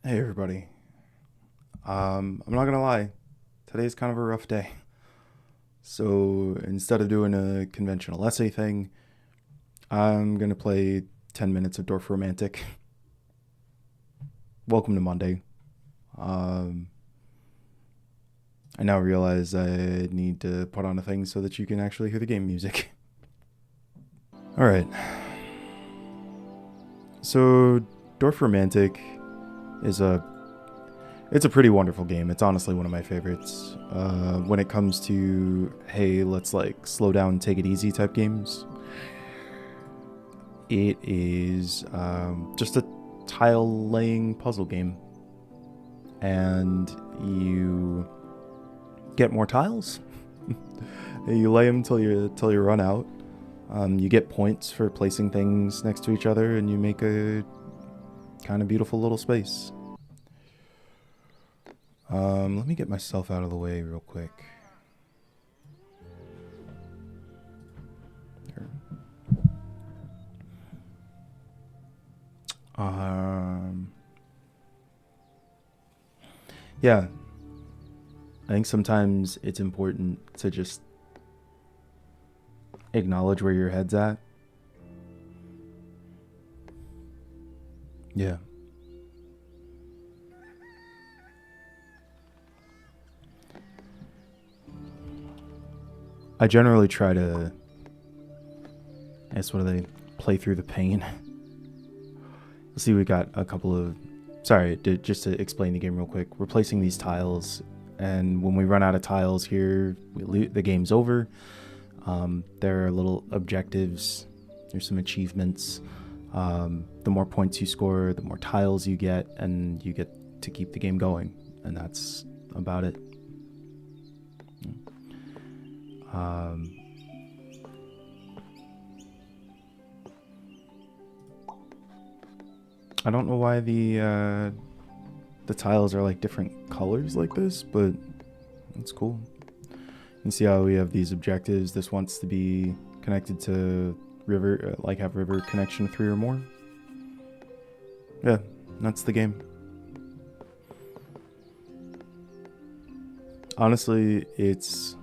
Hey everybody. I'm not gonna lie, today's kind of a rough day. So instead of doing a conventional essay thing, I'm gonna play 10 minutes of Dorf Romantic. Welcome to Monday. Um, I now realize I need to put on a thing so that you can actually hear the game music. All right. So Dorf Romantic is a it's a pretty wonderful game. It's honestly one of my favorites. When it comes to, hey, let's like slow down, take it easy type games, it is just a tile laying puzzle game. And you get more tiles. You lay them till you run out. You get points for placing things next to each other, and you make a kind of beautiful little space. Let me get myself out of the way real quick. Here. Yeah, I think sometimes it's important to just acknowledge where your head's at. Yeah. I generally try to, I guess, what do they, play through the pain. See, we got a couple of, sorry, just to explain the game real quick. We're placing these tiles, and when we run out of tiles here, the game's over. There are little objectives. There's some achievements. The more points you score, the more tiles you get, and you get to keep the game going. And that's about it. Um, I don't know why the tiles are like different colors like this, but it's cool. You can see how we have these objectives. This wants to be connected to river, like have river connection 3 or more. Yeah, that's the game. Honestly, it's,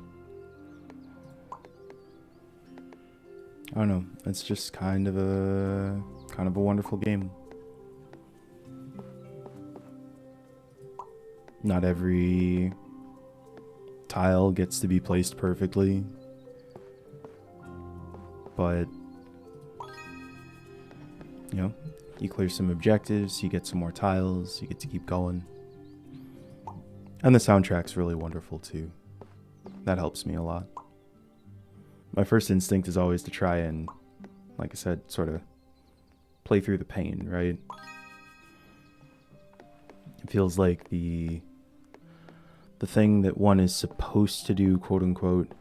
I don't know, it's just kind of a wonderful game. Not every tile gets to be placed perfectly, but you know, you clear some objectives, you get some more tiles, you get to keep going. And the soundtrack's really wonderful too. That helps me a lot. My first instinct is always to try and, like I said, sort of play through the pain, right? It feels like the thing that one is supposed to do, quote unquote,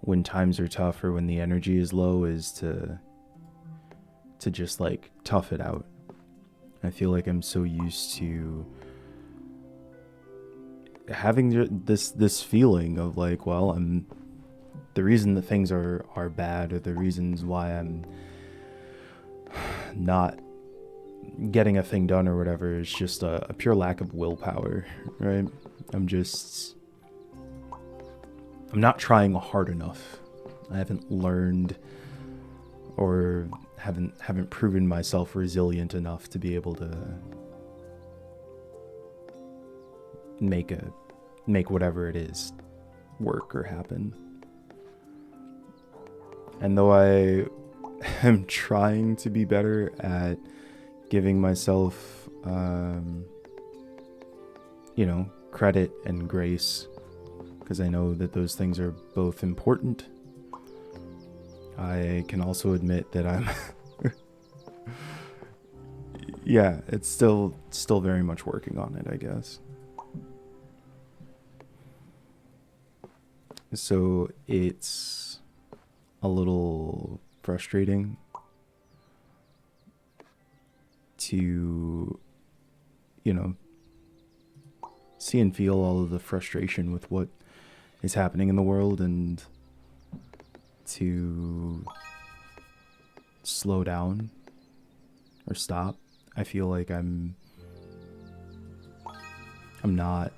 when times are tough or when the energy is low, is to just like tough it out. I feel like I'm so used to having this feeling of like, well, I'm the reason that things are bad, or the reasons why I'm not getting a thing done or whatever, is just a pure lack of willpower, right? I'm not trying hard enough. I haven't learned or haven't proven myself resilient enough to be able to make whatever it is work or happen. And though I am trying to be better at giving myself credit and grace, because I know that those things are both important, I can also admit that I'm yeah, it's still very much working on it, I guess. So it's a little frustrating to, see and feel all of the frustration with what is happening in the world, and to slow down or stop I feel like I'm not,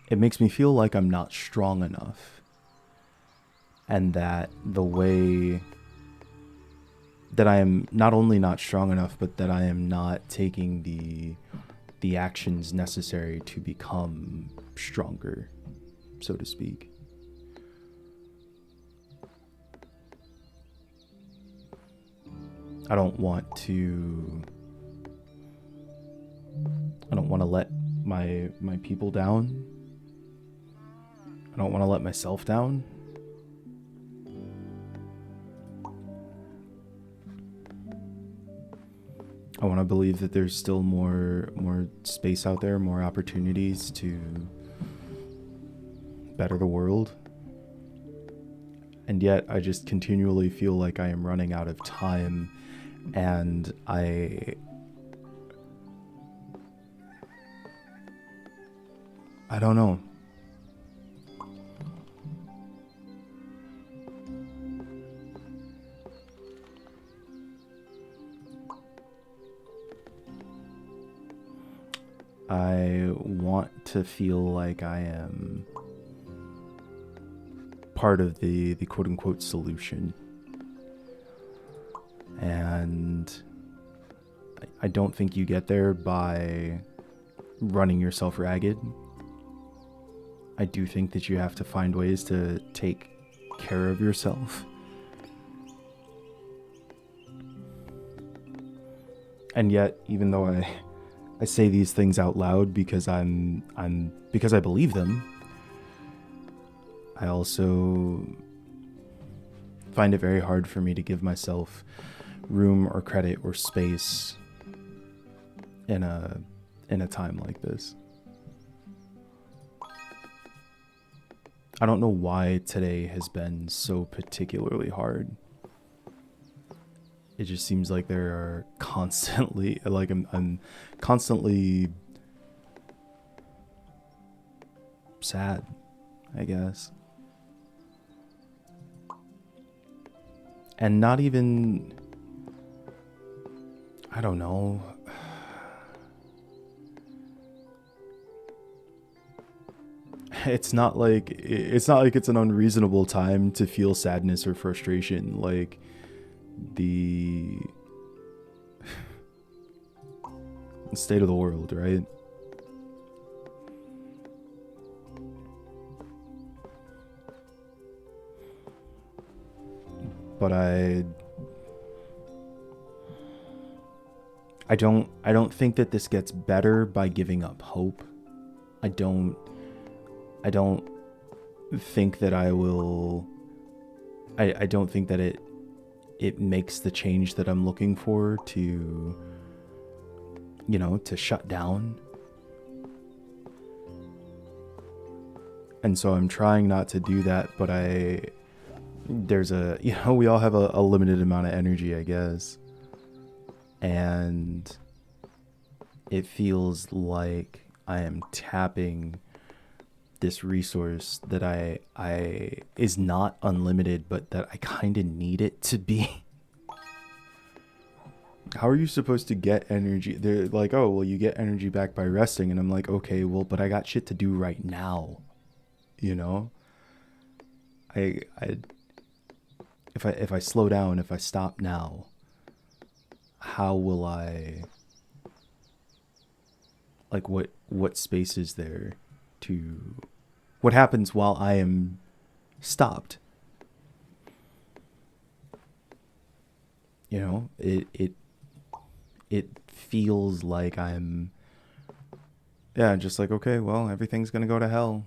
it makes me feel like I'm not strong enough, and that the way that I am not only not strong enough, but that I am not taking the actions necessary to become stronger, so to speak. I don't want to let my people down. I don't want to let myself down. I want to believe that there's still more space out there, more opportunities to better the world. And yet I just continually feel like I am running out of time, and I don't know. I want to feel like I am part of the quote-unquote solution. And I don't think you get there by running yourself ragged. I do think that you have to find ways to take care of yourself. And yet, even though I say these things out loud because because I believe them, I also find it very hard for me to give myself room or credit or space in a time like this. I don't know why today has been so particularly hard. It just seems like there are constantly, like I'm constantly sad, I guess. And not even, I don't know. It's not like it's an unreasonable time to feel sadness or frustration. Like the state of the world, right? But I don't think that this gets better by giving up hope. I don't think that I will. I don't think that it makes the change that I'm looking for to, to shut down. And so I'm trying not to do that, but we all have a limited amount of energy, I guess. And it feels like I am tapping this resource that I is not unlimited, but that I kind of need it to be. How are you supposed to get energy? They're like, oh, well, you get energy back by resting. And I'm like, okay, well, but I got shit to do right now. If I slow down, if I stop now, how will I, like, what space is there to, what happens while I am stopped? It feels like I'm, just like, okay, well, everything's gonna go to hell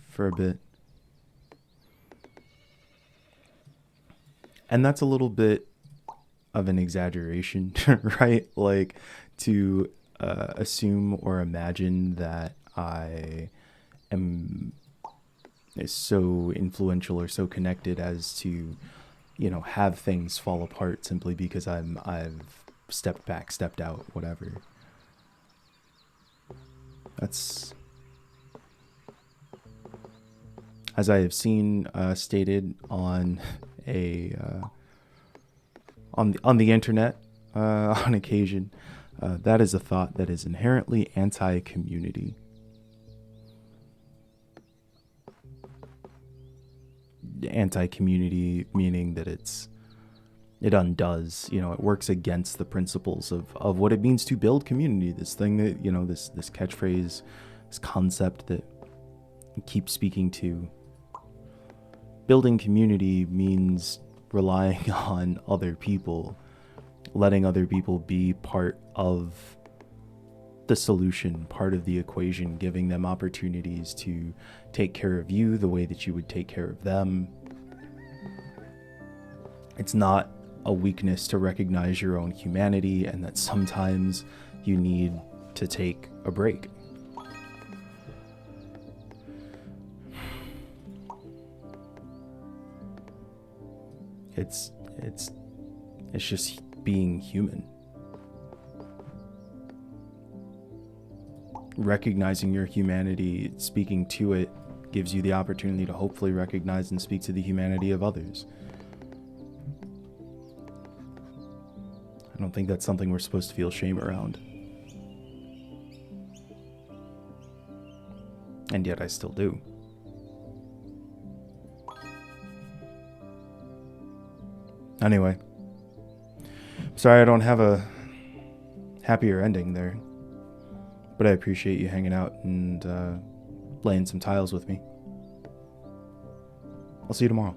for a bit. And that's a little bit of an exaggeration, right? Like, to assume or imagine that I am so influential or so connected as to, have things fall apart simply because I've stepped back, stepped out, whatever. That's, as I have seen stated on on the internet on occasion, that is a thought that is inherently anti-community. Anti-community meaning that it undoes, it works against the principles of what it means to build community. This thing that, this catchphrase, this concept that I keep speaking to. Building community means relying on other people, letting other people be part of the solution, part of the equation, giving them opportunities to take care of you the way that you would take care of them. It's not a weakness to recognize your own humanity and that sometimes you need to take a break. It's just being human. Recognizing your humanity, speaking to it, gives you the opportunity to hopefully recognize and speak to the humanity of others. I don't think that's something we're supposed to feel shame around. And yet I still do. Anyway, sorry I don't have a happier ending there, but I appreciate you hanging out and laying some tiles with me. I'll see you tomorrow.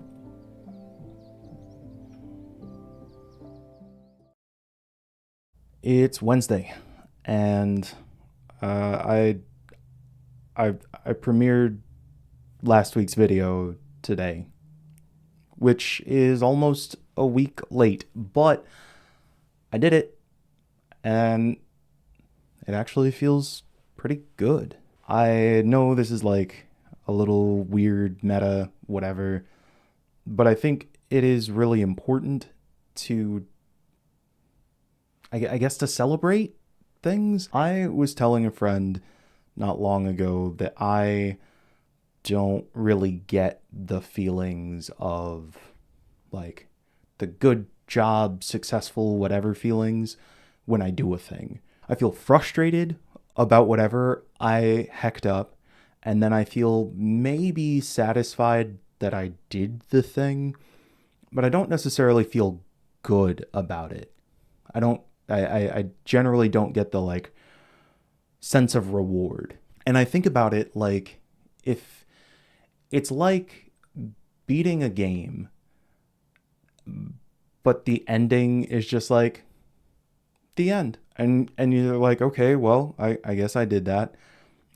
It's Wednesday, and I premiered last week's video today, which is almost a week late, but I did it, and it actually feels pretty good. I know this is like a little weird, meta, whatever, but I think it is really important to, I guess, to celebrate things. I was telling a friend not long ago that I don't really get the feelings of like the good job, successful, whatever feelings when I do a thing. I feel frustrated about whatever I hecked up, and then I feel maybe satisfied that I did the thing, but I don't necessarily feel good about it. I generally don't get the like sense of reward. And I think about it like if it's like beating a game, but the ending is just like the end. And you're like, okay, well, I guess I did that.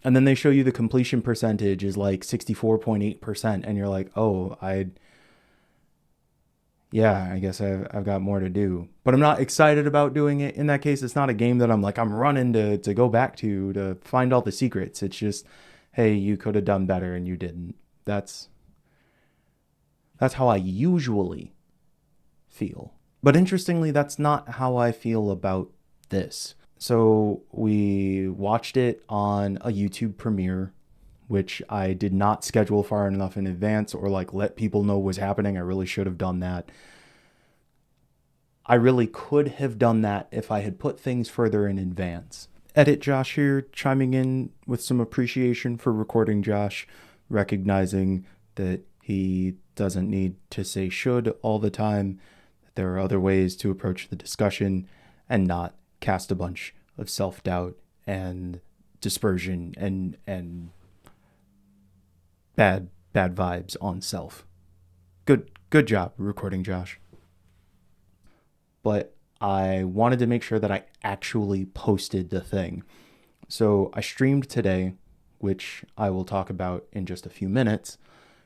And then they show you the completion percentage is like 64.8%. And you're like, oh, I guess I've got more to do. But I'm not excited about doing it. In that case, it's not a game that I'm running to go back to find all the secrets. It's just, hey, you could have done better and you didn't. That's how I usually feel. But interestingly, that's not how I feel about this. So we watched it on a YouTube premiere, which I did not schedule far enough in advance or like let people know was happening. I really should have done that. I really could have done that if I had put things further in advance. Edit Josh here, chiming in with some appreciation for recording Josh, recognizing that he doesn't need to say should all the time. There are other ways to approach the discussion and not cast a bunch of self-doubt and dispersion and bad vibes on self. Good job recording, Josh. But I wanted to make sure that I actually posted the thing. So I streamed today, which I will talk about in just a few minutes,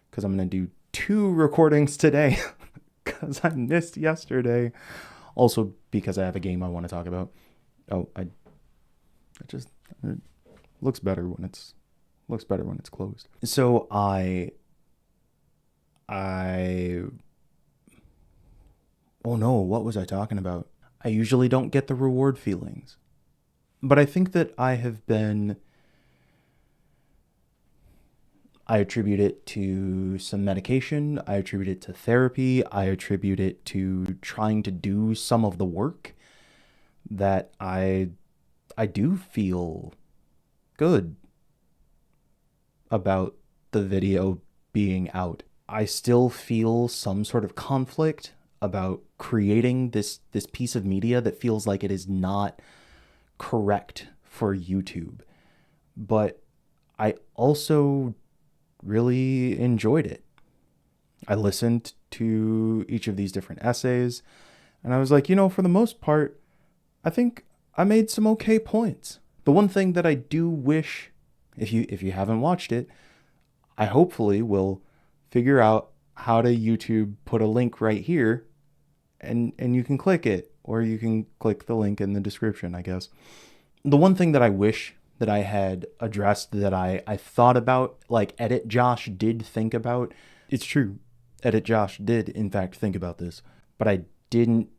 because I'm going to do 2 recordings today because I missed yesterday. Also because I have a game I want to talk about. Oh, it looks better when it's closed. So oh no, what was I talking about? I usually don't get the reward feelings, but I think that I have been I attribute it to some medication. I attribute it to therapy. I attribute it to trying to do some of the work that I do feel good about the video being out. I still feel some sort of conflict about creating this piece of media that feels like it is not correct for YouTube. But I also really enjoyed it. I listened to each of these different essays, and I was like, for the most part, I think I made some okay points. The one thing that I do wish, if you haven't watched it, I hopefully will figure out how to YouTube put a link right here, and you can click it, or you can click the link in the description, I guess. The one thing that I wish that I had addressed, that I thought about, like Edit Josh did think about. It's true. Edit Josh did, in fact, think about this. But I didn't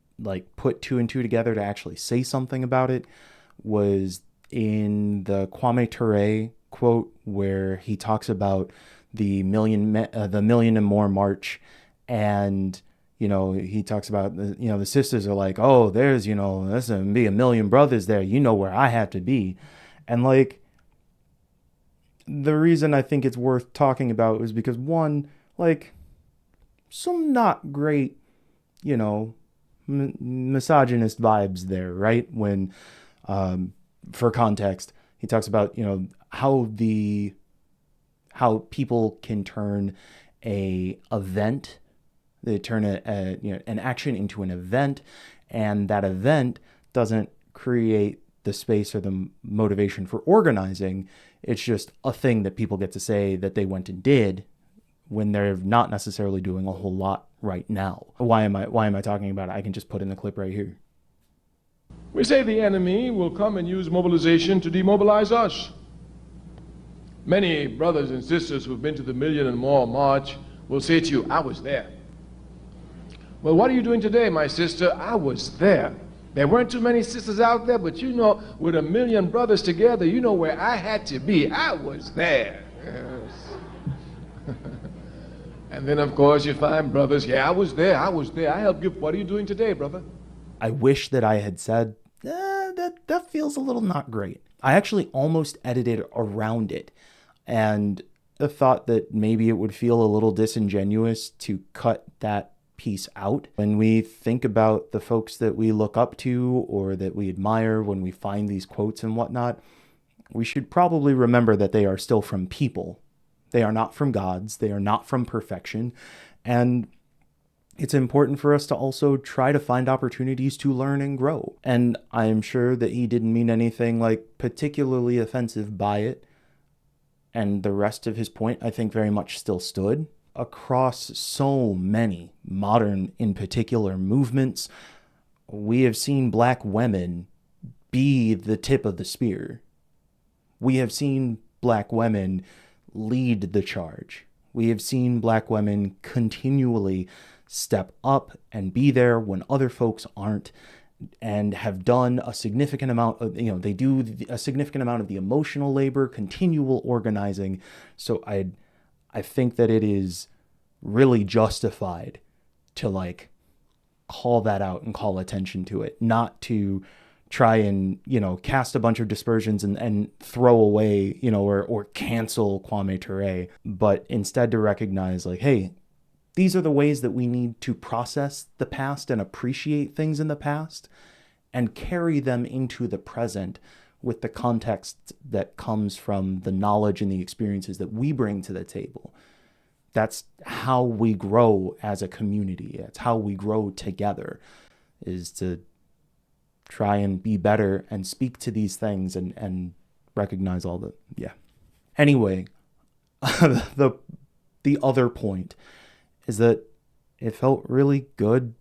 put two and two together to actually say something about it, was in the Kwame Ture quote where he talks about the Million and More March, and he talks about the sisters are like, oh, there's there's gonna be a million brothers there, where I have to be. And the reason I think it's worth talking about is because, one, some not great, misogynist vibes there, right? When, for context, he talks about, how people can turn they turn an action into an event, and that event doesn't create the space or the motivation for organizing. It's just a thing that people get to say that they went and did when they're not necessarily doing a whole lot right now. Why am I talking about it? I can just put in the clip right here. We say the enemy will come and use mobilization to demobilize us. Many brothers and sisters who've been to the Million and More March will say to you, I was there. Well, what are you doing today, my sister? I was there. There weren't too many sisters out there, but with a million brothers together, where I had to be. I was there. Yes. And then, of course, you find brothers, I was there. I helped you. What are you doing today, brother? I wish that I had said, that feels a little not great. I actually almost edited around it, and I thought that maybe it would feel a little disingenuous to cut that piece out. When we think about the folks that we look up to or that we admire, when we find these quotes and whatnot, we should probably remember that they are still from people. They are not from gods. They are not from perfection. And it's important for us to also try to find opportunities to learn and grow. And I am sure that he didn't mean anything particularly offensive by it. And the rest of his point, I think, very much still stood. Across so many modern, in particular, movements, we have seen Black women be the tip of the spear. We have seen Black women lead the charge. We have seen Black women continually step up and be there when other folks aren't, and have done a significant amount of, they do a significant amount of the emotional labor, continual organizing. So I think that it is really justified to call that out and call attention to it, not to try and, cast a bunch of dispersions and throw away, or cancel Kwame Ture, but instead to recognize hey, these are the ways that we need to process the past and appreciate things in the past and carry them into the present with the context that comes from the knowledge and the experiences that we bring to the table. That's how we grow as a community. It's how we grow together, is to try and be better and speak to these things and recognize all the, Anyway, the other point is that it felt really good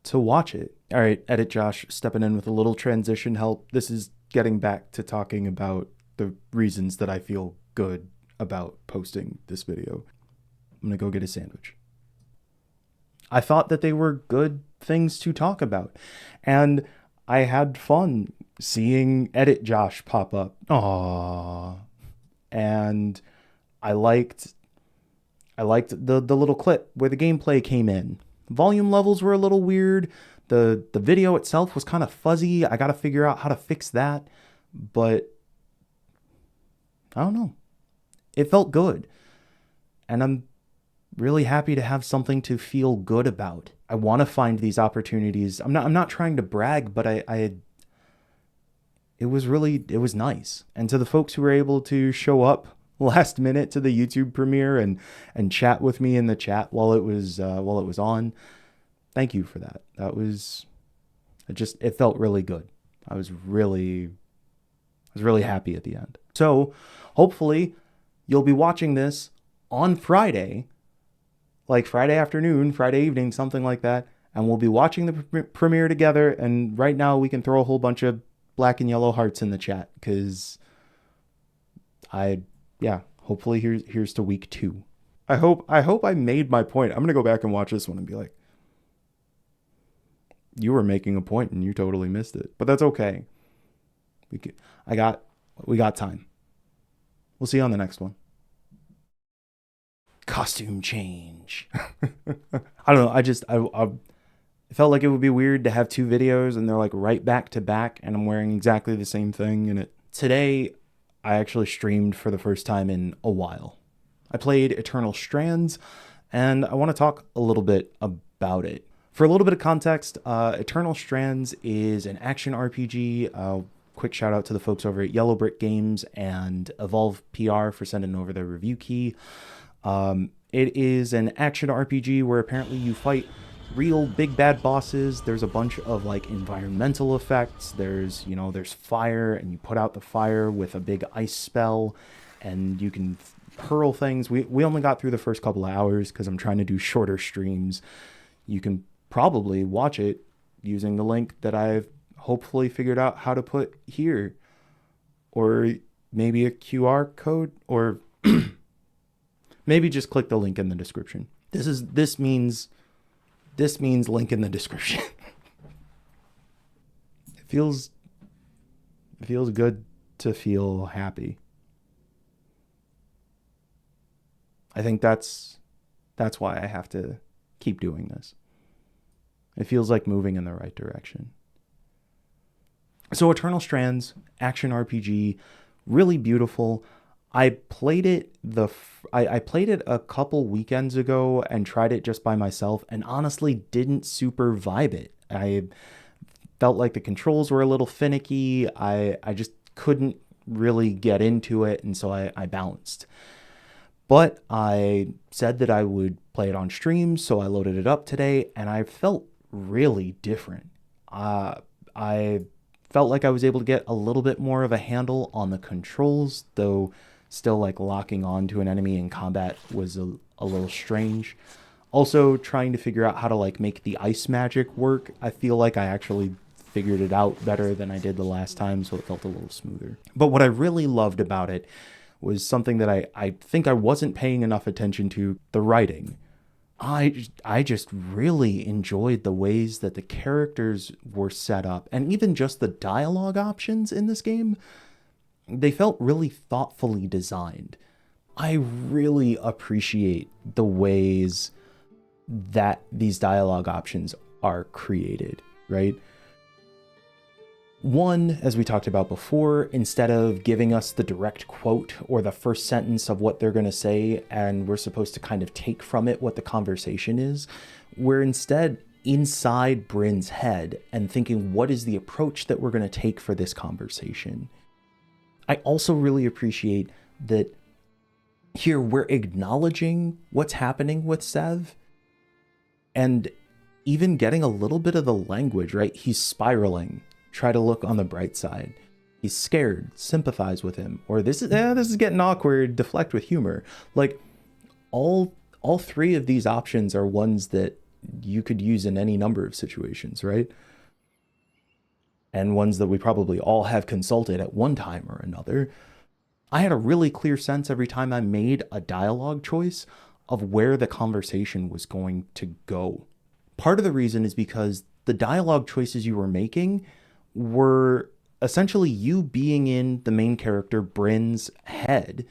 to watch it. All right, Edit Josh stepping in with a little transition help. This is getting back to talking about the reasons that I feel good about posting this video. I'm going to go get a sandwich. I thought that they were good things to talk about. And I had fun seeing Edit Josh pop up. Aww. And I liked I liked the little clip where the gameplay came in. Volume levels were a little weird. The video itself was kind of fuzzy. I got to figure out how to fix that. But I don't know. It felt good. And I'm really happy to have something to feel good about. I want to find these opportunities. I'm not trying to brag, but it was nice. And to the folks who were able to show up last minute to the YouTube premiere and chat with me in the chat while it was on, thank you for that. It felt really good. I was really happy at the end. So hopefully you'll be watching this on Friday, like Friday afternoon, Friday evening, something like that. And we'll be watching the premiere together. And right now we can throw a whole bunch of black and yellow hearts in the chat, because hopefully here's to week 2. I hope I made my point. I'm going to go back and watch this one and be like, you were making a point and you totally missed it. But that's okay. We got time. We'll see you on the next one. Costume change. I don't know. I felt like it would be weird to have 2 videos and they're like right back to back and I'm wearing exactly the same thing. And today I actually streamed for the first time in a while. I played Eternal Strands and I want to talk a little bit about it. For a little bit of context, Eternal Strands is an action RPG. Quick shout out to the folks over at Yellow Brick Games and Evolve PR for sending over their review key. It is an action RPG where apparently you fight real big bad bosses. There's a bunch of like environmental effects. There's fire, and you put out the fire with a big ice spell, and you can hurl things. We only got through the first couple of hours because I'm trying to do shorter streams. You can probably watch it using the link that I've hopefully figured out how to put here, or maybe a QR code, or maybe just click the link in the description. This means link in the description. It feels good to feel happy. I think that's why I have to keep doing this. It feels like moving in the right direction. So Eternal Strands, action RPG, really beautiful. I played it I played it a couple weekends ago and tried it just by myself and honestly didn't super vibe it. I felt like the controls were a little finicky. I just couldn't really get into it, and so I bounced. But I said that I would play it on stream, so I loaded it up today and I felt really different. I felt like I was able to get a little bit more of a handle on the controls, though still like locking on to an enemy in combat was a little strange. Also trying to figure out how to like make the ice magic work. I feel like I actually figured it out better than I did the last time, so it felt a little smoother. But what I really loved about it was something that I think I wasn't paying enough attention to: the writing. I just really enjoyed the ways that the characters were set up, and even just the dialogue options in this game. They felt really thoughtfully designed. I really appreciate the ways that these dialogue options are created, right? One, as we talked about before, instead of giving us the direct quote or the first sentence of what they're going to say, and we're supposed to kind of take from it what the conversation is, we're instead inside Bryn's head and thinking, what is the approach that we're going to take for this conversation? I also really appreciate that here we're acknowledging what's happening with Sev and even getting a little bit of the language, right? He's spiraling. Try to look on the bright side. He's scared. Sympathize with him. Or this is getting awkward. Deflect with humor. Like all 3 of these options are ones that you could use in any number of situations, right? And ones that we probably all have consulted at one time or another. I had a really clear sense every time I made a dialogue choice of where the conversation was going to go. Part of the reason is because the dialogue choices you were making were essentially you being in the main character Bryn's head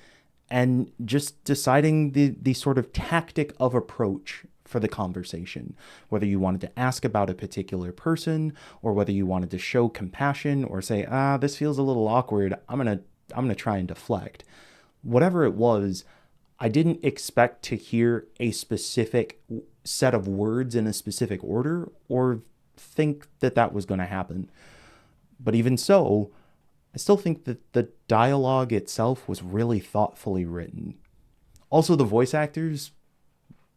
and just deciding the sort of tactic of approach for the conversation, whether you wanted to ask about a particular person or whether you wanted to show compassion or say, this feels a little awkward. I'm going to try and deflect. Whatever it was, I didn't expect to hear a specific set of words in a specific order or think that that was going to happen. But even so, I still think that the dialogue itself was really thoughtfully written. Also, the voice actors,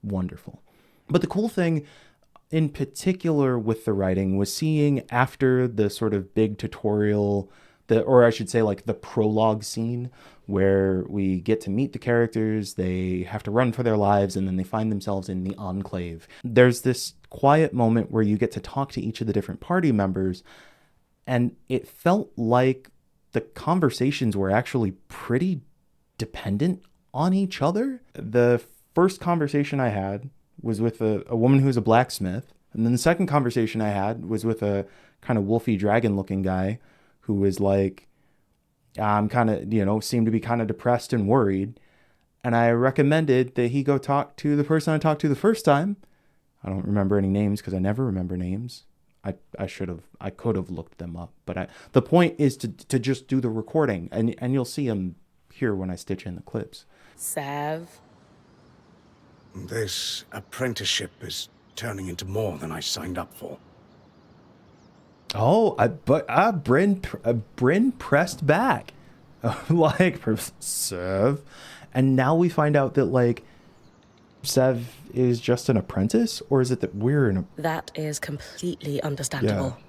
wonderful. But the cool thing in particular with the writing was seeing after the sort of big tutorial, or I should say like the prologue scene where we get to meet the characters, they have to run for their lives, and then they find themselves in the Enclave. There's this quiet moment where you get to talk to each of the different party members, and it felt like the conversations were actually pretty dependent on each other. The first conversation I had was with a woman who's a blacksmith. And then the second conversation I had was with a kind of wolfy dragon looking guy who was like, I'm kind of, seemed to be kind of depressed and worried. And I recommended that he go talk to the person I talked to the first time. I don't remember any names because I never remember names. I could have looked them up, but the point is to just do the recording, and you'll see them here when I stitch in the clips. Sav? This apprenticeship is turning into more than I signed up for. Oh, Bryn pressed back, like Sev, and now we find out that like Sev is just an apprentice, or is it that we're an? That is completely understandable. Yeah.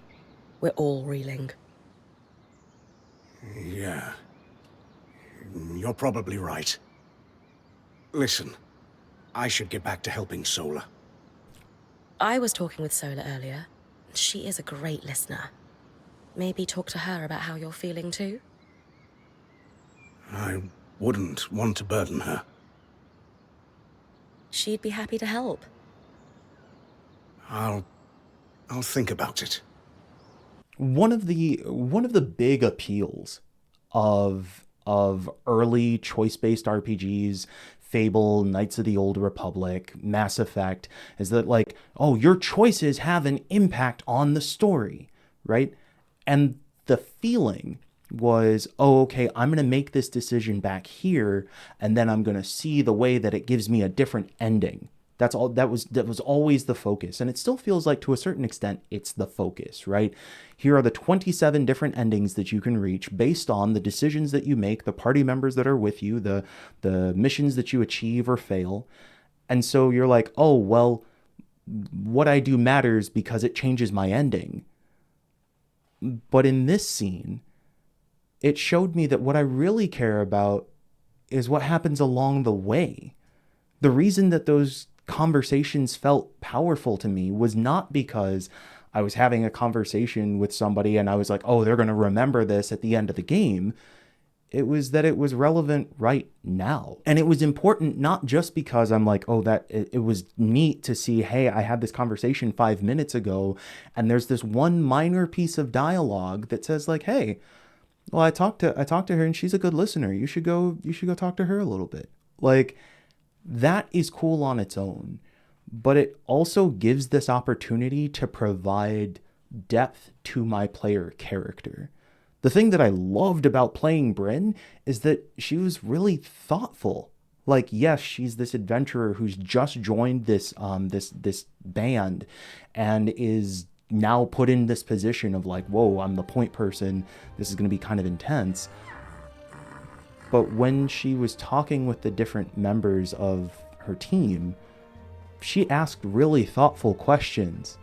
We're all reeling. Yeah. You're probably right. Listen, I should get back to helping Sola. I was talking with Sola earlier. She is a great listener. Maybe talk to her about how you're feeling too? I wouldn't want to burden her. She'd be happy to help. I'll think about it. One of the big appeals of early choice-based RPGs, Fable, Knights of the Old Republic, Mass Effect, is that like, oh, your choices have an impact on the story, right? And the feeling was, oh, okay, I'm going to make this decision back here, and then I'm going to see the way that it gives me a different ending. That's all. That was always the focus, and it still feels like to a certain extent it's the focus, right? Here are the 27 different endings that you can reach based on the decisions that you make, the party members that are with you, the missions that you achieve or fail. And so you're like, oh, well, what I do matters because it changes my ending. But in this scene, it showed me that what I really care about is what happens along the way. The reason that those conversations felt powerful to me was not because I was having a conversation with somebody and I was like, oh, they're going to remember this at the end of the game. It was that it was relevant right now. And it was important not just because I'm like, oh, that it was neat to see, hey, I had this conversation 5 minutes ago and there's this one minor piece of dialogue that says like, hey, well, I talked to her and she's a good listener. You should go talk to her a little bit. Like, that is cool on its own, but it also gives this opportunity to provide depth to my player character. The thing that I loved about playing Bryn is that she was really thoughtful. Like, yes, she's this adventurer who's just joined this band and is now put in this position of like, whoa, I'm the point person. This is going to be kind of intense. But when she was talking with the different members of her team, she asked really thoughtful questions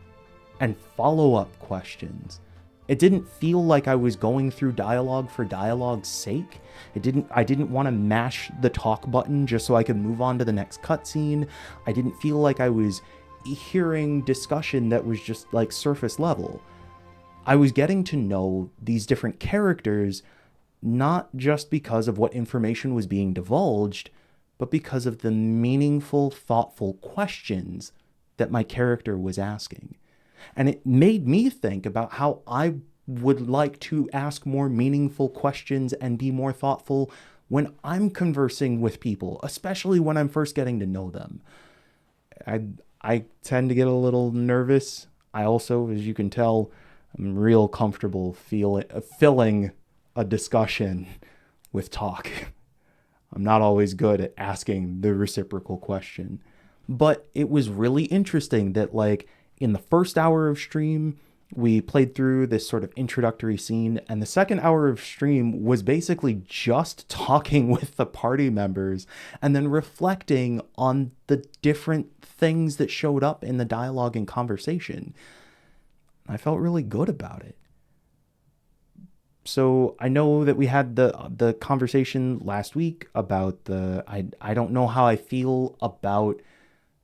and follow-up questions. It didn't feel like I was going through dialogue for dialogue's sake. I didn't want to mash the talk button just so I could move on to the next cutscene. I didn't feel like I was hearing discussion that was just like surface level. I was getting to know these different characters not just because of what information was being divulged, but because of the meaningful, thoughtful questions that my character was asking. And it made me think about how I would like to ask more meaningful questions and be more thoughtful when I'm conversing with people, especially when I'm first getting to know them. I tend to get a little nervous. I also, as you can tell, I'm real comfortable filling a discussion with talk. I'm not always good at asking the reciprocal question. But it was really interesting that, like, in the first hour of stream, we played through this sort of introductory scene, and the second hour of stream was basically just talking with the party members and then reflecting on the different things that showed up in the dialogue and conversation. I felt really good about it. So I know that we had the conversation last week about I don't know how I feel about,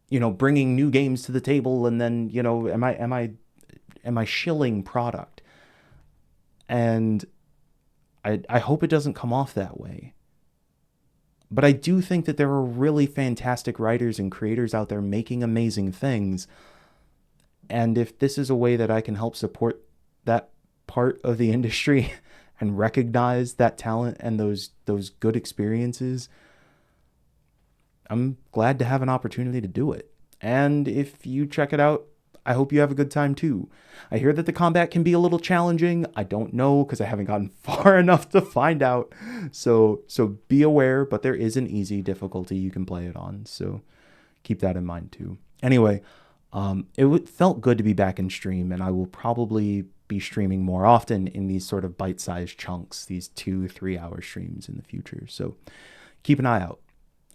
bringing new games to the table, and then, am I shilling product? And I hope it doesn't come off that way. But I do think that there are really fantastic writers and creators out there making amazing things. And if this is a way that I can help support that part of the industry and recognize that talent and those good experiences, I'm glad to have an opportunity to do it. And if you check it out, I hope you have a good time too. I hear that the combat can be a little challenging. I don't know because I haven't gotten far enough to find out. So be aware, but there is an easy difficulty you can play it on. So keep that in mind too. Anyway, it felt good to be back in stream, and I will probably be streaming more often in these sort of bite-sized chunks, these 2-3 hour streams in the future. So keep an eye out.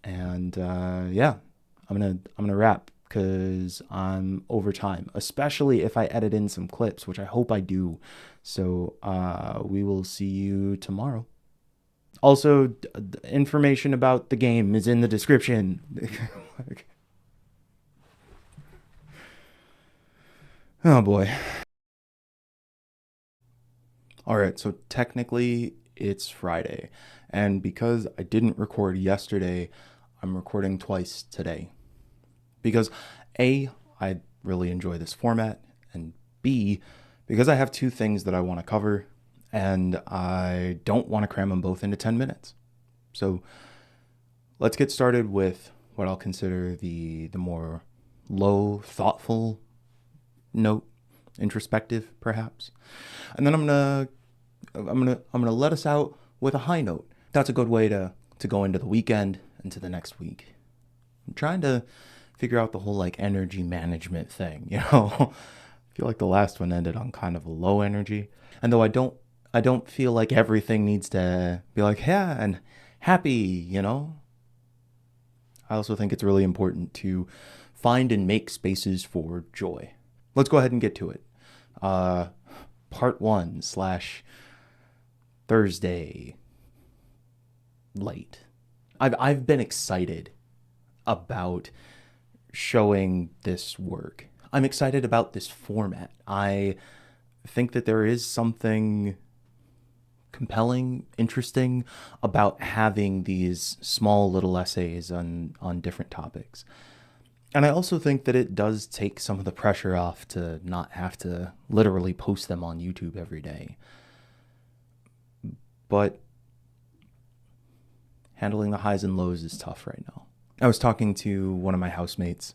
And yeah, I'm gonna wrap because I'm over time, especially if I edit in some clips, which I hope I do. So we will see you tomorrow. Also, information about the game is in the description. Oh boy. All right, so technically it's Friday, and because I didn't record yesterday, I'm recording twice today. Because A, I really enjoy this format, and B, because I have two things that I want to cover, and I don't want to cram them both into 10 minutes. So let's get started with what I'll consider the more low, thoughtful note, introspective perhaps. And then I'm gonna let us out with a high note. That's a good way to go into the weekend, into the next week. I'm trying to figure out the whole like energy management thing, I feel like the last one ended on kind of a low energy. And though I don't feel like everything needs to be like, yeah, and happy, I also think it's really important to find and make spaces for joy. Let's go ahead and get to it. Part 1 / Thursday late. I've been excited about showing this work. I'm excited about this format. I think that there is something compelling, interesting about having these small little essays on different topics. And I also think that it does take some of the pressure off to not have to literally post them on YouTube every day. But handling the highs and lows is tough right now. I was talking to one of my housemates,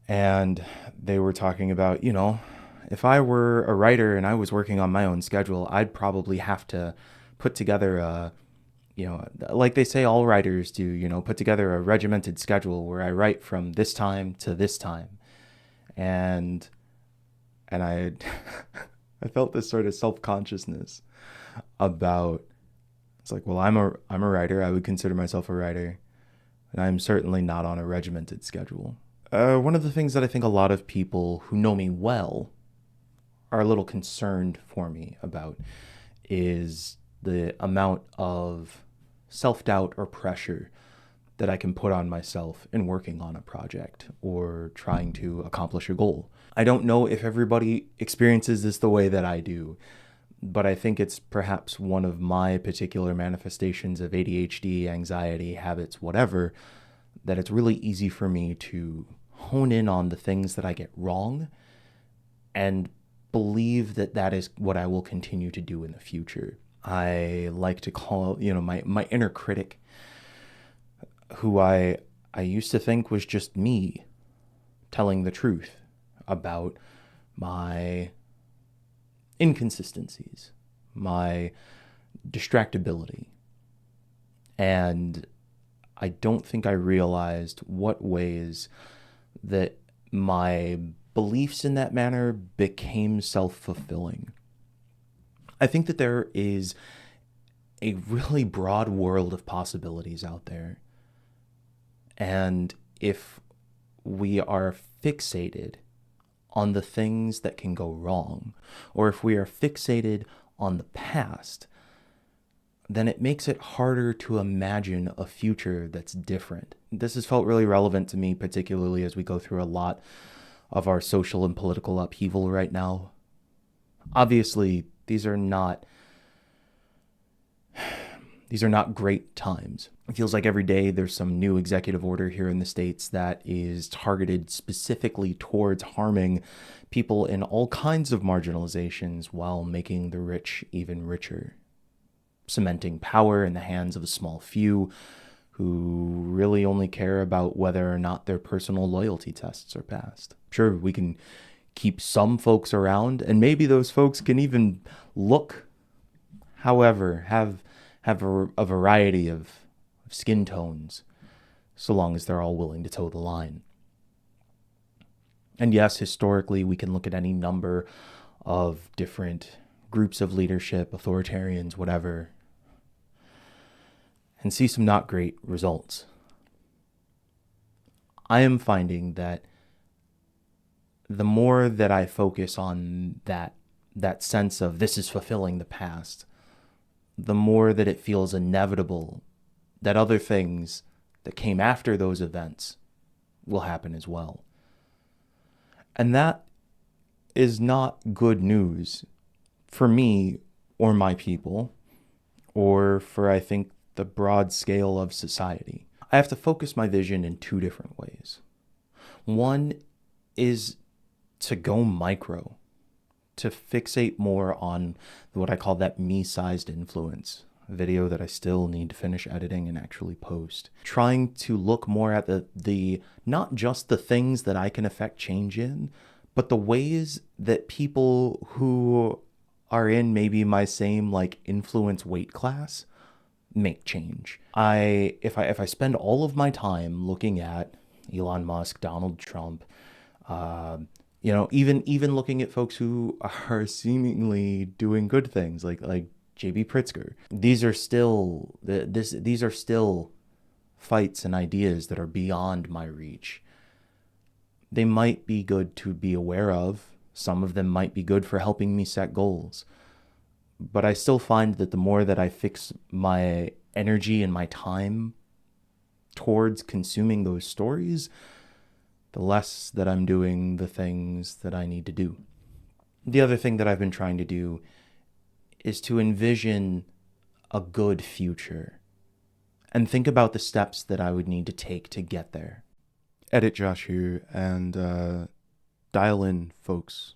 and they were talking about, if I were a writer and I was working on my own schedule, I'd probably have to put together a, like they say all writers do, put together a regimented schedule where I write from this time to this time. And I I felt this sort of self-consciousness about, it's like, well, I'm a writer. I would consider myself a writer, and I'm certainly not on a regimented schedule. One of the things that I think a lot of people who know me well are a little concerned for me about is the amount of self-doubt or pressure that I can put on myself in working on a project or trying to accomplish a goal. I don't know if everybody experiences this the way that I do, but I think it's perhaps one of my particular manifestations of ADHD, anxiety, habits, whatever, that it's really easy for me to hone in on the things that I get wrong and believe that that is what I will continue to do in the future. I like to call, my inner critic, who I used to think was just me telling the truth about my inconsistencies, my distractibility. And I don't think I realized what ways that my beliefs in that manner became self-fulfilling. I think that there is a really broad world of possibilities out there. And if we are fixated on the things that can go wrong, or if we are fixated on the past, then it makes it harder to imagine a future that's different. This has felt really relevant to me, particularly as we go through a lot of our social and political upheaval right now. Obviously, these are not great times. It feels like every day there's some new executive order here in the States that is targeted specifically towards harming people in all kinds of marginalizations while making the rich even richer, cementing power in the hands of a small few who really only care about whether or not their personal loyalty tests are passed. Sure, we can keep some folks around, and maybe those folks can even look, however, have a variety of skin tones, so long as they're all willing to toe the line. And yes, historically, we can look at any number of different groups of leadership, authoritarians, whatever, and see some not great results. I am finding that the more that I focus on that sense of this is fulfilling the past, the more that it feels inevitable that other things that came after those events will happen as well. And that is not good news for me or my people, or for, I think, the broad scale of society. I have to focus my vision in two different ways. One is to go micro, to fixate more on what I call that me-sized influence, a video that I still need to finish editing and actually post. Trying to look more at the not just the things that I can affect change in, but the ways that people who are in maybe my same influence weight class make change. If I spend all of my time looking at Elon Musk, Donald Trump, even looking at folks who are seemingly doing good things, like J.B. Pritzker. These are still fights and ideas that are beyond my reach. They might be good to be aware of. Some of them might be good for helping me set goals. But I still find that the more that I fix my energy and my time towards consuming those stories, the less that I'm doing the things that I need to do. The other thing that I've been trying to do is to envision a good future and think about the steps that I would need to take to get there. Edit Josh here, and dial in, folks.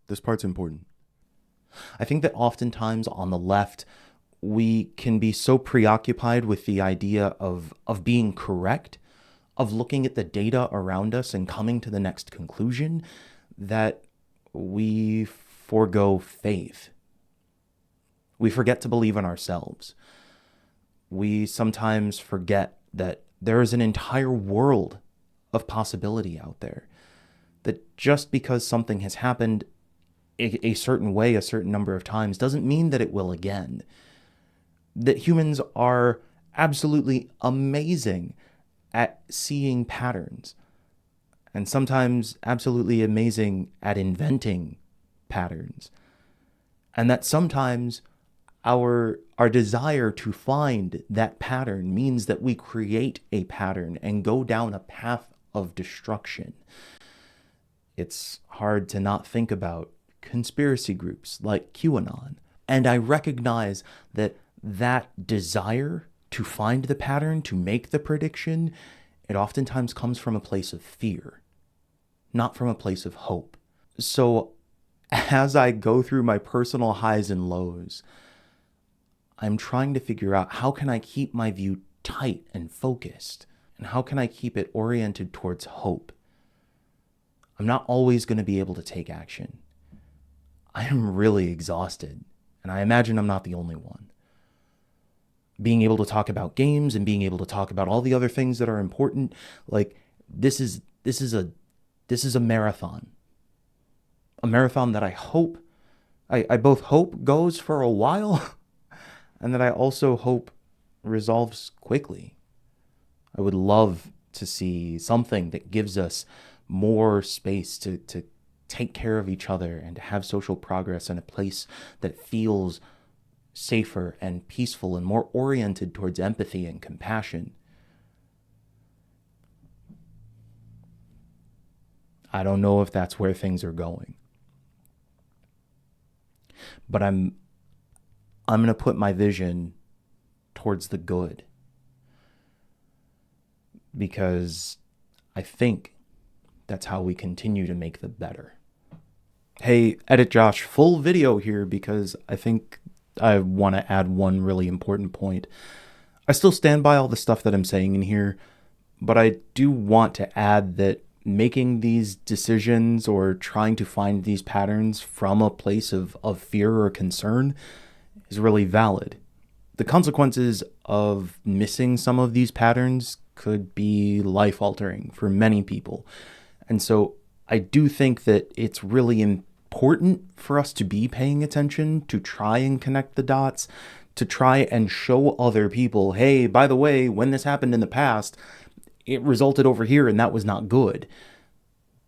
This part's important. I think that oftentimes on the left, we can be so preoccupied with the idea of being correct, of looking at the data around us and coming to the next conclusion, that we forego faith. We forget to believe in ourselves. We sometimes forget that there is an entire world of possibility out there, that just because something has happened a certain way a certain number of times doesn't mean that it will again. That humans are absolutely amazing at seeing patterns, and sometimes absolutely amazing at inventing patterns. And that sometimes our desire to find that pattern means that we create a pattern and go down a path of destruction. It's hard to not think about conspiracy groups like QAnon. And I recognize that desire to find the pattern, to make the prediction, it oftentimes comes from a place of fear, not from a place of hope. So as I go through my personal highs and lows, I'm trying to figure out how can I keep my view tight and focused, and how can I keep it oriented towards hope. I'm not always going to be able to take action. I am really exhausted, and I imagine I'm not the only one. Being able to talk about games and being able to talk about all the other things that are important, like this is a marathon. A marathon that I both hope goes for a while and that I also hope resolves quickly. I would love to see something that gives us more space to take care of each other and to have social progress in a place that feels safer and peaceful and more oriented towards empathy and compassion. I don't know if that's where things are going. But I'm going to put my vision towards the good, because I think that's how we continue to make the better. Hey, Edit Josh, full video here because I think I want to add one really important point. I still stand by all the stuff that I'm saying in here, but I do want to add that making these decisions or trying to find these patterns from a place of fear or concern is really valid. The consequences of missing some of these patterns could be life-altering for many people. And so I do think that it's really important for us to be paying attention, to try and connect the dots, to try and show other people, hey, by the way, when this happened in the past, it resulted over here and that was not good.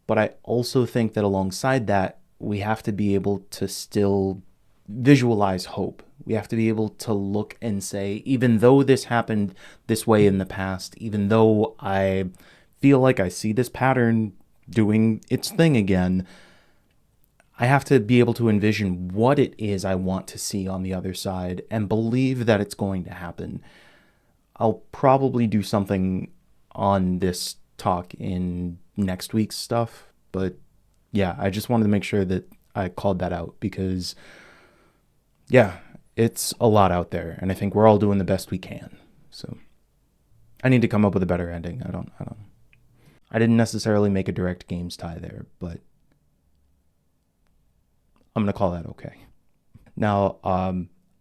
But I also think that alongside that, we have to be able to still visualize hope. We have to be able to look and say, even though this happened this way in the past, even though I feel like I see this pattern doing its thing again, I have to be able to envision what it is I want to see on the other side and believe that it's going to happen. I'll probably do something on this talk in next week's stuff, but yeah, I just wanted to make sure that I called that out because yeah, it's a lot out there and I think we're all doing the best we can. So I need to come up with a better ending. I didn't necessarily make a direct games tie there, but I'm going to call that okay. Now,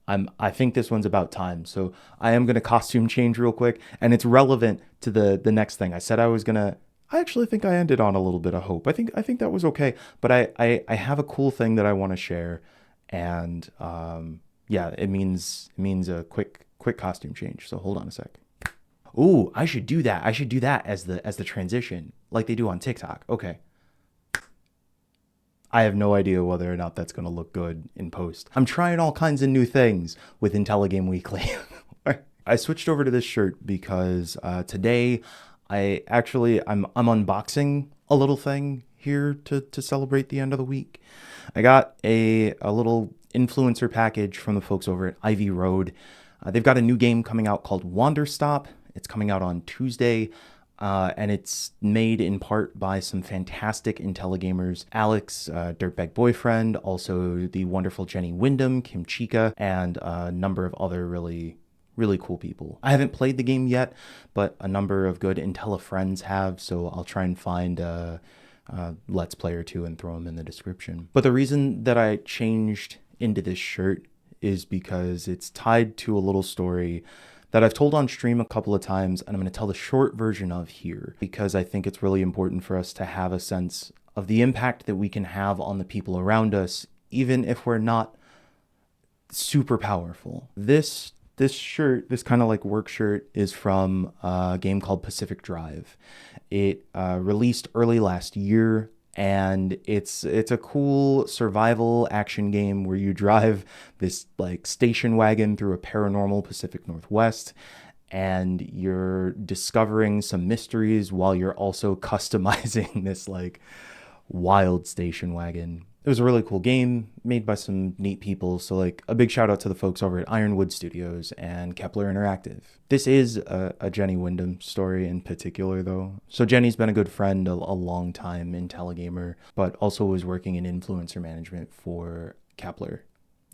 I think this one's about time, so I am going to costume change real quick, and it's relevant to the next thing. I said I was going to, I actually think I ended on a little bit of hope. I think that was okay, but I have a cool thing that I want to share, and yeah, it means a quick costume change, so hold on a sec. Ooh, I should do that. I should do that as the transition, like they do on TikTok. Okay. I have no idea whether or not that's going to look good in post. I'm trying all kinds of new things with Intelligame Weekly. I switched over to this shirt because today I'm unboxing a little thing here to celebrate the end of the week. I got a little influencer package from the folks over at Ivy Road. They've got a new game coming out called Wanderstop. It's coming out on Tuesday. And it's made in part by some fantastic Intelligamers, Alex, Dirtbag Boyfriend, also the wonderful Jenny Wyndham, Kim Chica, and a number of other really, really cool people. I haven't played the game yet, but a number of good Intella friends have, so I'll try and find a Let's Play or two and throw them in the description. But the reason that I changed into this shirt is because it's tied to a little story that I've told on stream a couple of times, and I'm going to tell the short version of here because I think it's really important for us to have a sense of the impact that we can have on the people around us, even if we're not super powerful. This shirt, this kind of like work shirt, is from a game called Pacific Drive. It released early last year, and it's a cool survival action game where you drive this like station wagon through a paranormal Pacific Northwest, and you're discovering some mysteries while you're also customizing this like wild station wagon. It was a really cool game made by some neat people. So like a big shout out to the folks over at Ironwood Studios and Kepler Interactive. This is a Jenny Wyndham story in particular though. So Jenny's been a good friend, a long time Intelligamer, but also was working in influencer management for Kepler.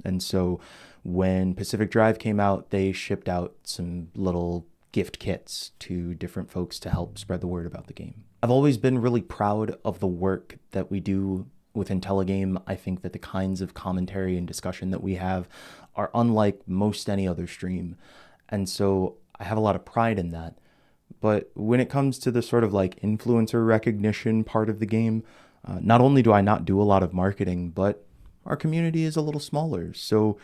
And so when Pacific Drive came out, they shipped out some little gift kits to different folks to help spread the word about the game. I've always been really proud of the work that we do with Intelligame. I think that the kinds of commentary and discussion that we have are unlike most any other stream. And so I have a lot of pride in that. But when it comes to the sort of like influencer recognition part of the game, not only do I not do a lot of marketing, but our community is a little smaller. So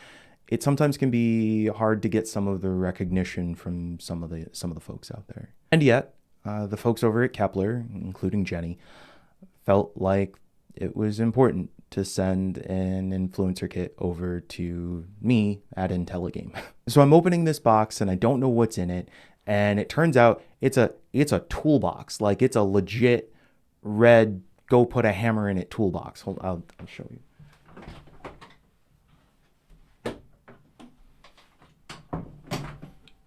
it sometimes can be hard to get some of the recognition from some of the folks out there. And yet, the folks over at Kepler, including Jenny, felt like it was important to send an influencer kit over to me at Intelligame. So I'm opening this box and I don't know what's in it, and it turns out it's a toolbox. Like, it's a legit red go put a hammer in it toolbox. Hold, I'll show you.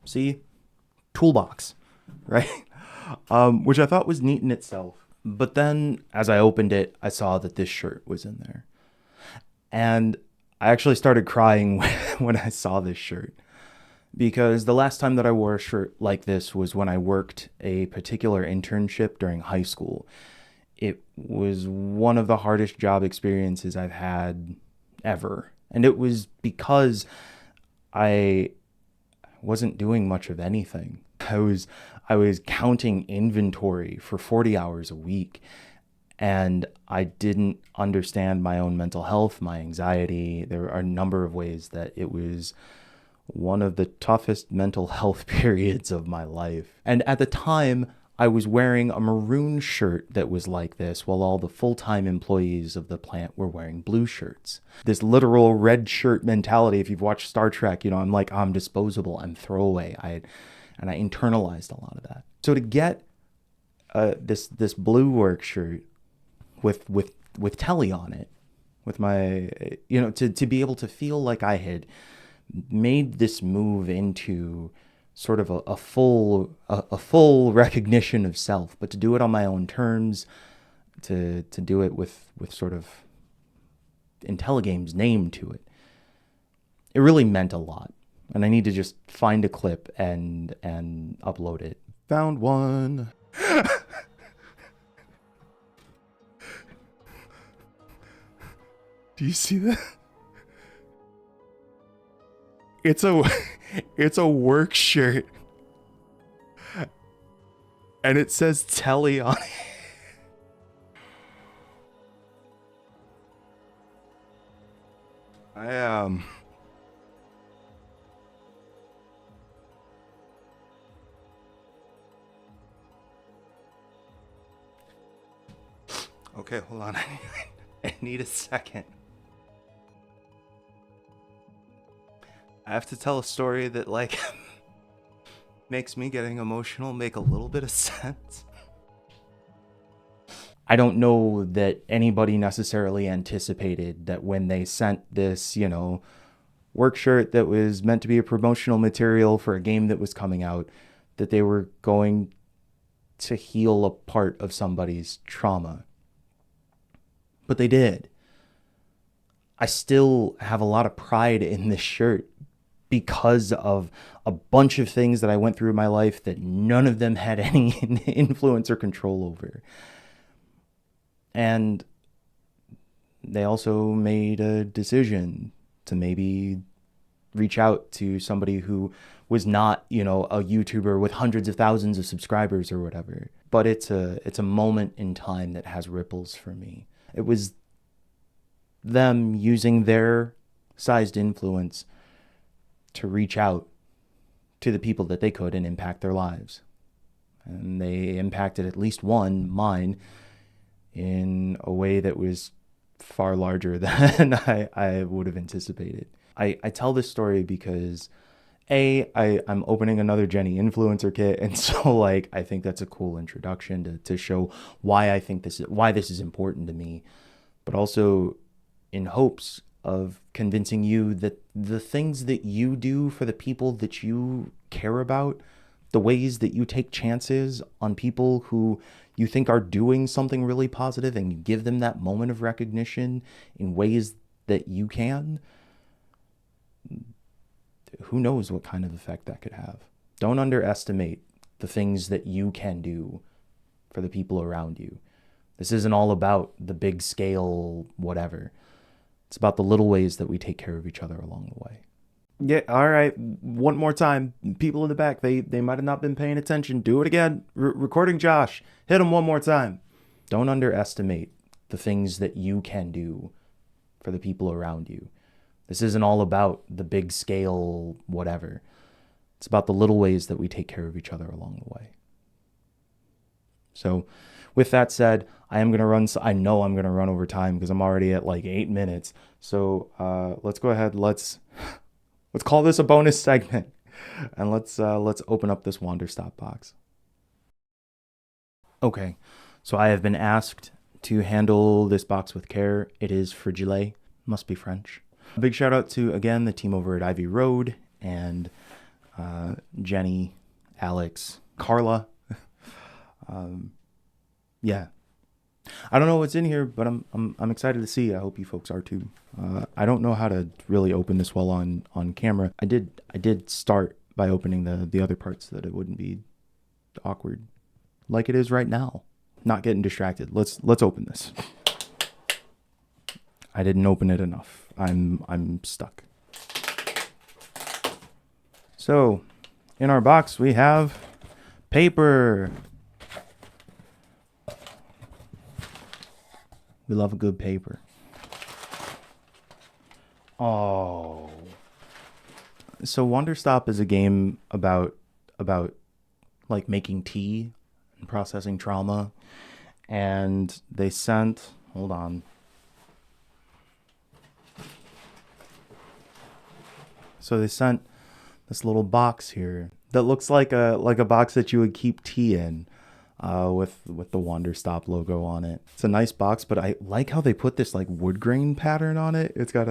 See? Toolbox, right? Which I thought was neat in itself. But then as I opened it, I saw that this shirt was in there. And I actually started crying when I saw this shirt. Because the last time that I wore a shirt like this was when I worked a particular internship during high school. It was one of the hardest job experiences I've had ever. And it was because I wasn't doing much of anything. I was counting inventory for 40 hours a week, and I didn't understand my own mental health, my anxiety. There are a number of ways that it was one of the toughest mental health periods of my life. And at the time, I was wearing a maroon shirt that was like this, while all the full-time employees of the plant were wearing blue shirts. This literal red shirt mentality, if you've watched Star Trek, I'm like, I'm disposable, I'm throwaway. I internalized a lot of that. So to get this blue work shirt with Telly on it, with my, to be able to feel like I had made this move into sort of a full recognition of self, but to do it on my own terms, to do it with sort of Intelligame's name to it, it really meant a lot. And I need to just find a clip and upload it. Found one. Do you see that? It's a work shirt. And it says Telly on it. I am. Okay, hold on. I need a second. I have to tell a story that, like, makes me getting emotional make a little bit of sense. I don't know that anybody necessarily anticipated that when they sent this, work shirt that was meant to be a promotional material for a game that was coming out, that they were going to heal a part of somebody's trauma. But they did. I still have a lot of pride in this shirt because of a bunch of things that I went through in my life that none of them had any influence or control over. And they also made a decision to maybe reach out to somebody who was not, a YouTuber with hundreds of thousands of subscribers or whatever. But it's a moment in time that has ripples for me. It was them using their sized influence to reach out to the people that they could and impact their lives. And they impacted at least one, mine, in a way that was far larger than I would have anticipated. I tell this story because I'm opening another Jenny influencer kit, and so I think that's a cool introduction to show why I think this is important to me, but also in hopes of convincing you that the things that you do for the people that you care about, the ways that you take chances on people who you think are doing something really positive and you give them that moment of recognition in ways that you can, who knows what kind of effect that could have. Don't underestimate the things that you can do for the people around you. This isn't all about the big scale whatever. It's about the little ways that we take care of each other along the way. Yeah, all right. One more time. People in the back, they might have not been paying attention. Do it again. Recording Josh. Hit him one more time. Don't underestimate the things that you can do for the people around you. This isn't all about the big scale whatever. It's about the little ways that we take care of each other along the way. So with that said, I know I'm going to run over time because I'm already at like 8 minutes. So let's go ahead. Let's call this a bonus segment, and let's open up this Wanderstop box. Okay, so I have been asked to handle this box with care. It is fragile, must be French. A big shout out to, again, the team over at Ivy Road and Jenny, Alex, Carla. Yeah. I don't know what's in here, but I'm excited to see. I hope you folks are too. I don't know how to really open this well on camera. I did start by opening the other parts so that it wouldn't be awkward like it is right now. Not getting distracted. Let's open this. I didn't open it enough. I'm stuck. So, in our box we have paper. We love a good paper. Oh. So Wanderstop is a game about like making tea and processing trauma. And they sent, hold on. So they sent this little box here that looks like a box that you would keep tea in. With the Wanderstop logo on it. It's a nice box, but I like how they put this like wood grain pattern on it. It's got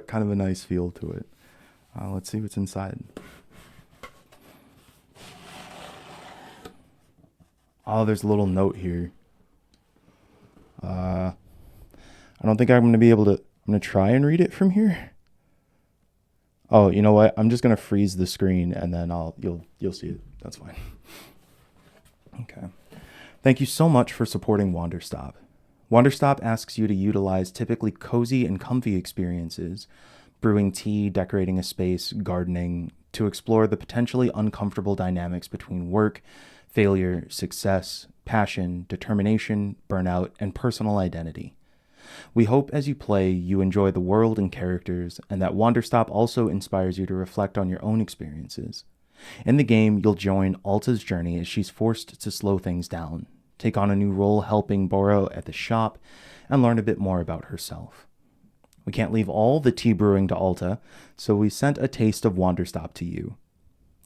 kind of a nice feel to it. Let's see what's inside. Oh, there's a little note here. I don't think I'm going to be able to. I'm going to try and read it from here. Oh, you know what? I'm just going to freeze the screen and then you'll see it. That's fine. Okay. Thank you so much for supporting Wanderstop. Wanderstop asks you to utilize typically cozy and comfy experiences, brewing tea, decorating a space, gardening, to explore the potentially uncomfortable dynamics between work, failure, success, passion, determination, burnout, and personal identity. We hope as you play, you enjoy the world and characters, and that Wanderstop also inspires you to reflect on your own experiences. In the game, you'll join Alta's journey as she's forced to slow things down, take on a new role helping Boro at the shop, and learn a bit more about herself. We can't leave all the tea brewing to Alta, so we sent a taste of Wanderstop to you.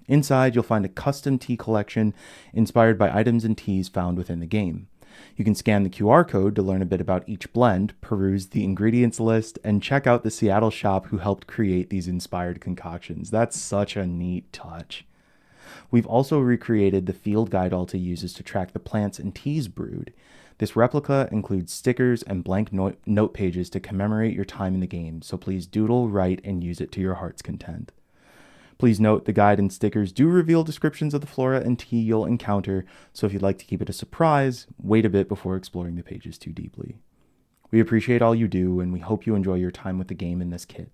Inside, you'll find a custom tea collection inspired by items and teas found within the game. You can scan the QR code to learn a bit about each blend, peruse the ingredients list, and check out the Seattle shop who helped create these inspired concoctions. That's such a neat touch. We've also recreated the field guide Alta uses to track the plants and teas brewed. This replica includes stickers and blank note pages to commemorate your time in the game, so please doodle, write, and use it to your heart's content. Please note the guide and stickers do reveal descriptions of the flora and tea you'll encounter, so if you'd like to keep it a surprise, wait a bit before exploring the pages too deeply. We appreciate all you do, and we hope you enjoy your time with the game in this kit.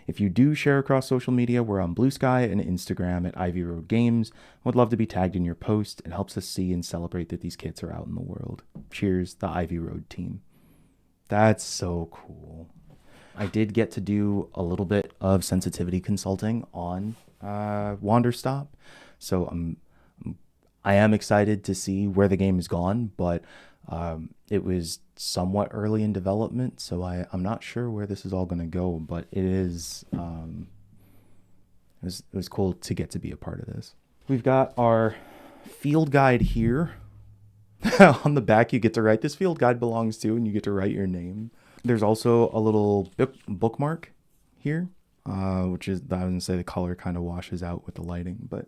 If you do share across social media, we're on Blue Sky and Instagram at Ivy Road Games. Would love to be tagged in your post. It helps us see and celebrate that these kits are out in the world. Cheers, the Ivy Road team. That's so cool. I did get to do a little bit of sensitivity consulting on Wanderstop, so I am excited to see where the game has gone, but it was somewhat early in development, so I'm not sure where this is all going to go, but it is it was cool to get to be a part of this. We've got our field guide here. On the back, you get to write this field guide belongs to, and you get to write your name. There's also a little bookmark here, which is, I was going to say the color kind of washes out with the lighting, but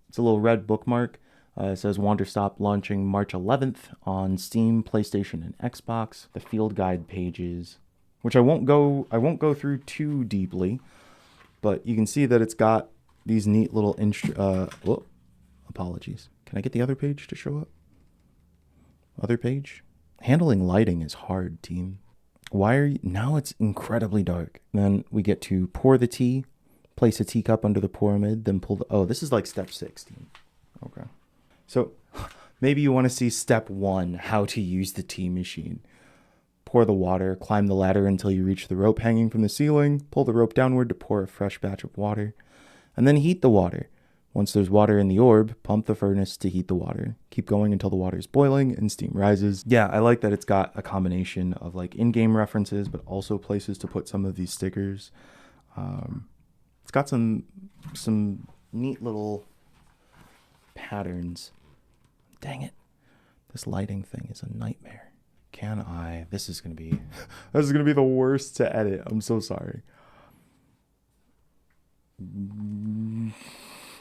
it's a little red bookmark. It says Wanderstop launching March 11th on Steam, PlayStation, and Xbox. The field guide pages, which I won't go through too deeply, but you can see that it's got these neat little apologies. Can I get the other page to show up? Other page? Handling lighting is hard, team. Why are you... Now it's incredibly dark. Then we get to pour the tea, place a teacup under the pyramid, then pull the... Oh, this is like step 6, team. Okay. So maybe you want to see step 1, how to use the tea machine. Pour the water, climb the ladder until you reach the rope hanging from the ceiling, pull the rope downward to pour a fresh batch of water, and then heat the water. Once there's water in the orb, pump the furnace to heat the water. Keep going until the water is boiling and steam rises. Yeah, I like that it's got a combination of like in-game references, but also places to put some of these stickers. It's got some neat little patterns. Dang it. This lighting thing is a nightmare. This is going to be the worst to edit. I'm so sorry.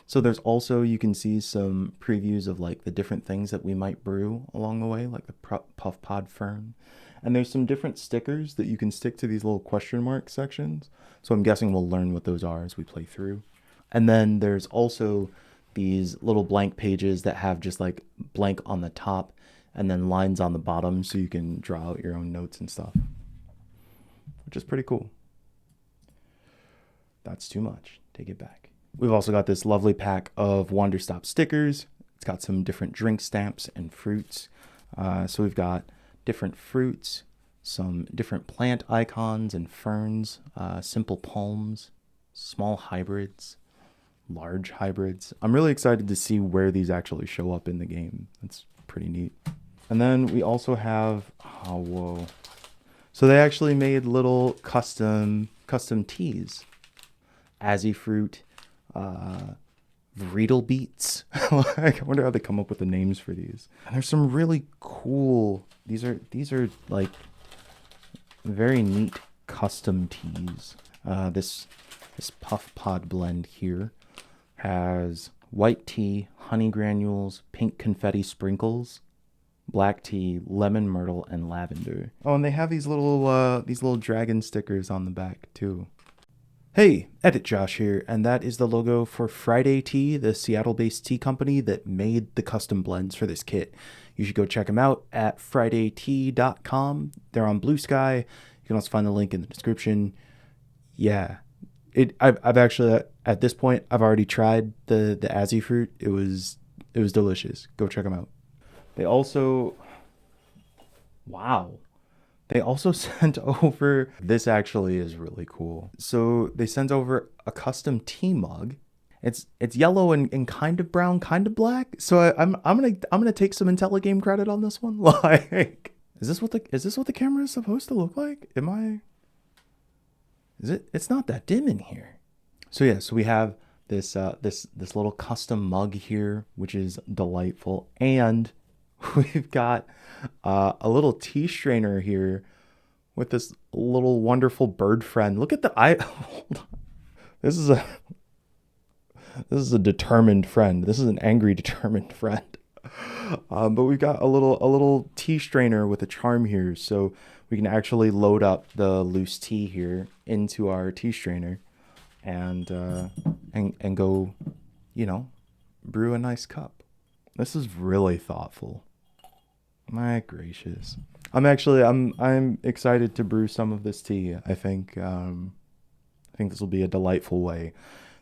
So there's also, you can see some previews of like the different things that we might brew along the way, like the puff pod fern. And there's some different stickers that you can stick to these little question mark sections. So I'm guessing we'll learn what those are as we play through. And then there's also these little blank pages that have just like blank on the top and then lines on the bottom so you can draw out your own notes and stuff, which is pretty cool. That's too much. Take it back. We've also got this lovely pack of Wanderstop stickers. It's got some different drink stamps and fruits. So we've got different fruits, some different plant icons and ferns, simple palms, small hybrids, large hybrids. I'm really excited to see where these actually show up in the game. That's pretty neat. And then we also have, so they actually made little custom teas. Azzy fruit, Vreedle beets. I wonder how they come up with the names for these. And there's some really cool, these are like very neat custom teas. This puff pod blend here has white tea, honey granules, pink confetti sprinkles, black tea, lemon myrtle, and lavender. Oh, and they have these little dragon stickers on the back too. Hey, Edit Josh here, and that is the logo for Friday Tea, the Seattle-based tea company that made the custom blends for this kit. You should go check them out at fridaytea.com. They're on Blue Sky. You can also find the link in the description. Yeah, I've actually, at this point, I've already tried the Azzy fruit. It was delicious. Go check them out. They also sent over, this actually is really cool. So they sent over a custom tea mug. It's yellow and kind of brown, kind of black. So I'm gonna take some Intelligame credit on this one. Like, is this what the camera is supposed to look like? It's not that dim in here. So yeah, so we have this little custom mug here, which is delightful, and we've got a little tea strainer here with this little wonderful bird friend. Look at the eye. Hold on. This is a determined friend. This is an angry, determined friend. But we've got a little tea strainer with a charm here, so we can actually load up the loose tea here into our tea strainer, and go, brew a nice cup. This is really thoughtful. My gracious. I'm excited to brew some of this tea. I think this will be a delightful way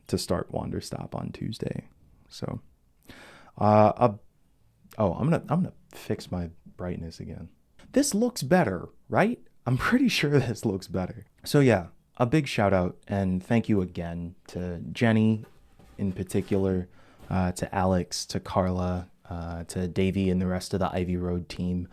to start Wanderstop on Tuesday. So I'm gonna fix my brightness again. This looks better, right? I'm pretty sure this looks better. So yeah, a big shout out and thank you again to Jenny in particular, to Alex, to Carla, to Davey and the rest of the Ivy Road team.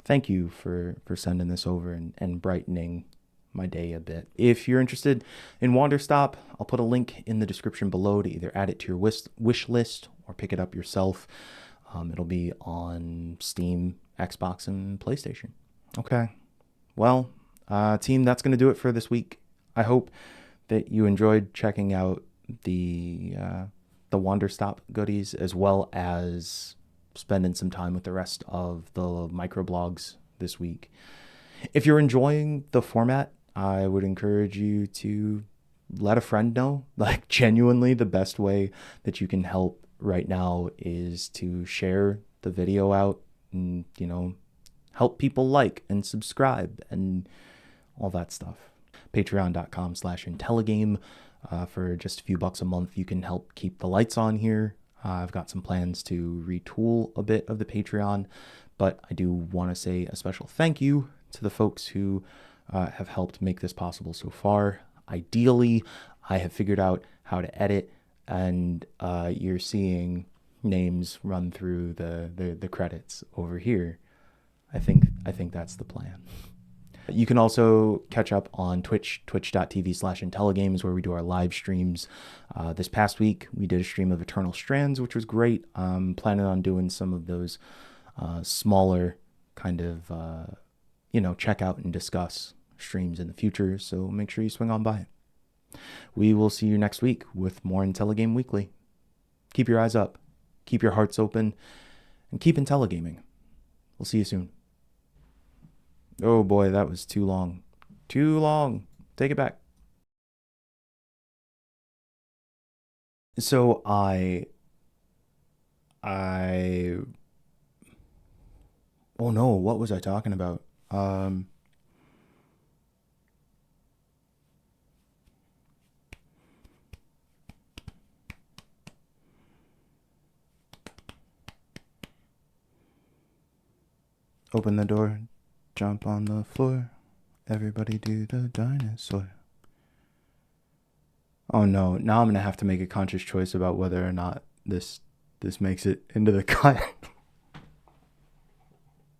Thank you for sending this over and brightening my day a bit. If you're interested in Wanderstop, I'll put a link in the description below to either add it to your wish list or pick it up yourself. It'll be on Steam, Xbox, and PlayStation. Okay. Well, team, that's going to do it for this week. I hope that you enjoyed checking out the Wanderstop goodies, as well as spending some time with the rest of the microblogs this week. If you're enjoying the format, I would encourage you to let a friend know. Like, genuinely, the best way that you can help right now is to share the video out and, you know, help people like and subscribe and all that stuff. Patreon.com/Intelligame. For just a few bucks a month, you can help keep the lights on here. I've got some plans to retool a bit of the Patreon, but I do want to say a special thank you to the folks who have helped make this possible so far. Ideally, I have figured out how to edit, and you're seeing names run through the credits over here. I think that's the plan. You can also catch up on Twitch, twitch.tv/Intelligames, where we do our live streams. This past week, we did a stream of Eternal Strands, which was great. I'm planning on doing some of those smaller kind of, check out and discuss streams in the future, so make sure you swing on by. We will see you next week with more Intelligame Weekly. Keep your eyes up, keep your hearts open, and keep Intelligaming. We'll see you soon. Oh boy, that was too long. Too long. Take it back. So oh no, what was I talking about? Open the door, jump on the floor, everybody do the dinosaur. Oh no, now I'm gonna have to make a conscious choice about whether or not this makes it into the cut.